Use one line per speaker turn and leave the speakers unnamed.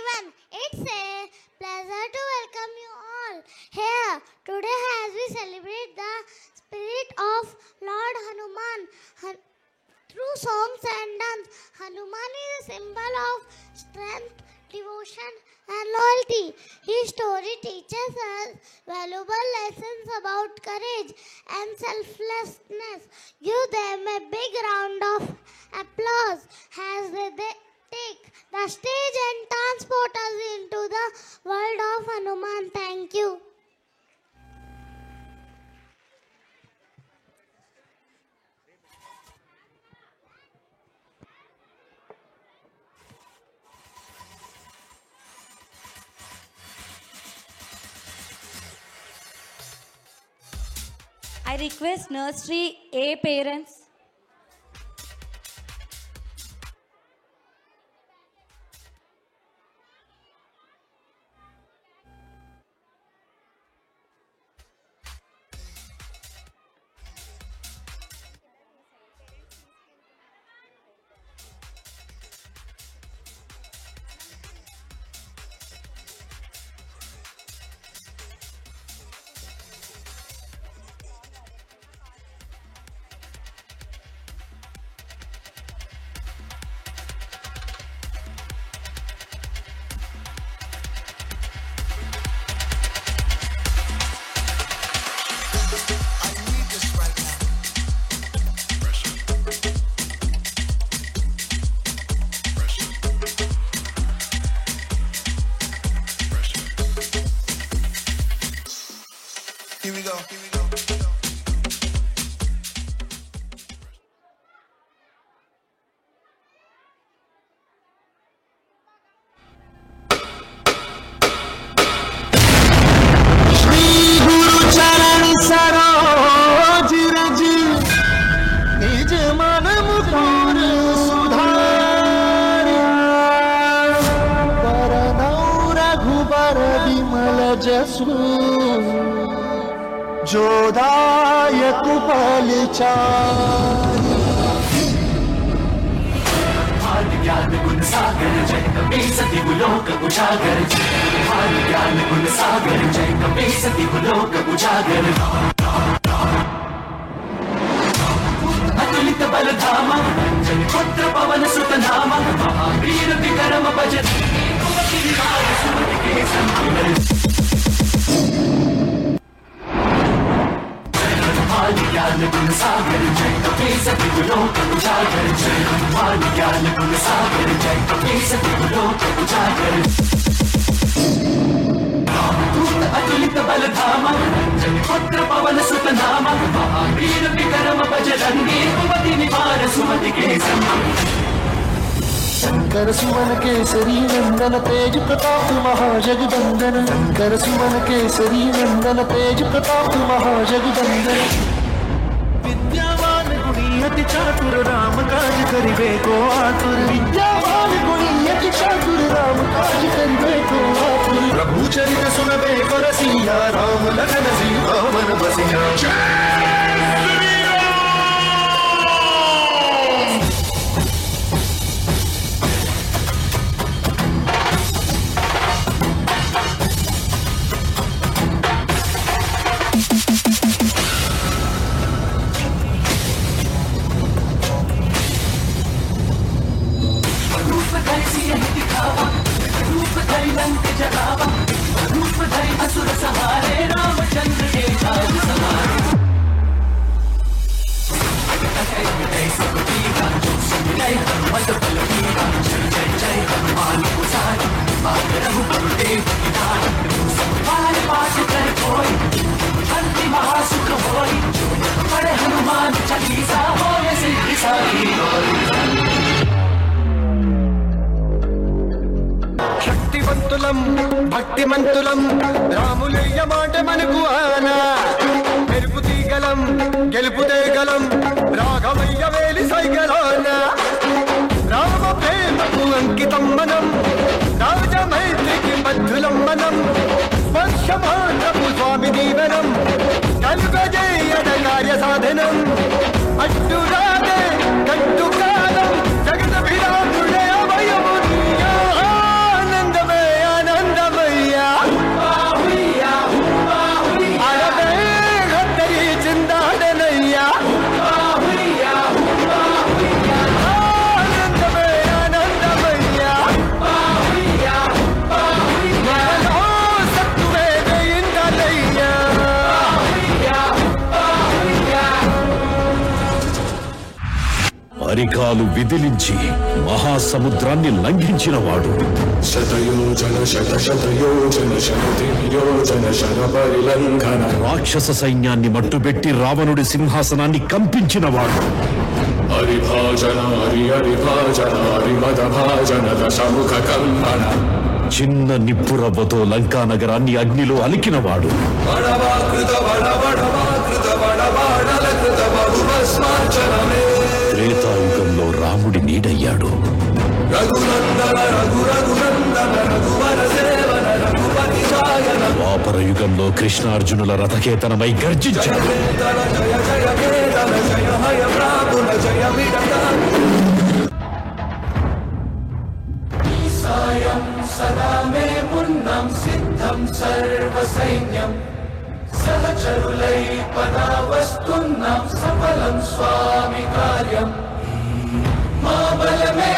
everyone. It's a pleasure to welcome you all here today as we celebrate the spirit of Lord Hanuman. Through songs and dance, Hanuman is a symbol of strength, devotion, and loyalty. His story teaches us valuable lessons about courage and selflessness. Give them a big round of applause as they take the stage and transport us into the world of Hanuman. Thank you.
I request nursery A parents.
Here we go.
Shri गुरु चरण सरोज रज निज मन मुकुर सुधारि बरनौ रघुबर विमल जसु जोदायक फलचारि
ज्ञान गुण सागर जय कपी सती गुलोक उजागर भान ज्ञान गुण सागर जय कपी सती गुलोक उजागर अतुलित बल धामा जन पुत्र पवन सुत नामा महावीर विक्रम भजन कुमति निवार सुमति के संतुलन ज्ञान गुण सागर जय कपी सती गुलोक उजागर जय हनुमान ज्ञान गुण सागर जय कपी सती गुलोक उजागर अतुलित बल धामा जन पुत्र पवन सुत नामा महावीर विक्रम बजरंगी कुमति निवार सुमति के संतुलन
शंकर सुमन केसरी नंदन तेज प्रताप महाजगवंदन शंकर सुमन केसरी नंदन तेज प्रताप महाजगवंदन विद्यावान गुणियति चातुर राम काज करिबे को आतुर विद्यावान गुणियति चातुर राम काज करिबे को आतुर प्रभु चरित सुनबे को रसिया राम लखन सीता मन बसिया
असुर सहारे रामचंद्र के जाल सवारे हनुमत बल वीरा जय जय जय हनुमान गुसाई बात रघुबर देव की दान संभाल पाठ कर कोई अंति महासुख होई पढ़े हनुमान चालीसा होय सिद्धि साई
శక్తివంతులం భక్తిమంతులం రాములయ్య మాట మనకు ఆనా మెరుపు తీగలం గెలుపు దేగలం రాఘవయ్య వేలి సైగలాన రామ ప్రేమకు అంకితం మనం రాజమైత్రికి బద్ధులం మనం స్పర్శమాత్రపు స్వామి దీవనం కలుగజేయద కార్య సాధనం అడ్డురాదే కట్టు కాలం జగత విరాటుడే అభయమునియా ఆనందమే
అరికాలు విదిలించి మహాసముద్రాన్ని లంఘించినవాడు.
శతయోజన శతశతయోజన శతయోజన శర పరిలంఘన.
రాక్షస సైన్యాన్ని మట్టుబెట్టి రావణుడి సింహాసనాన్ని కంపించినవాడు.
హరిభాజన హరిభాజన హరిమద భాజన దశముఖ కంబన.
చిన్న నిప్పురవ్వతో లంకా నగరాన్ని అగ్నిలో అలికినవాడు. త్రేతాయుగంలో రాముడి నీడయ్యాడు. ద్వాపర యుగంలో కృష్ణార్జునుల రథకేతనమై గర్జించాడు.
సదా మే మున్నం సిద్ధం సర్వ సైన్యం సహచరులై పదా వస్తున్నాం సఫలం స్వామి కార్యం మా బలమే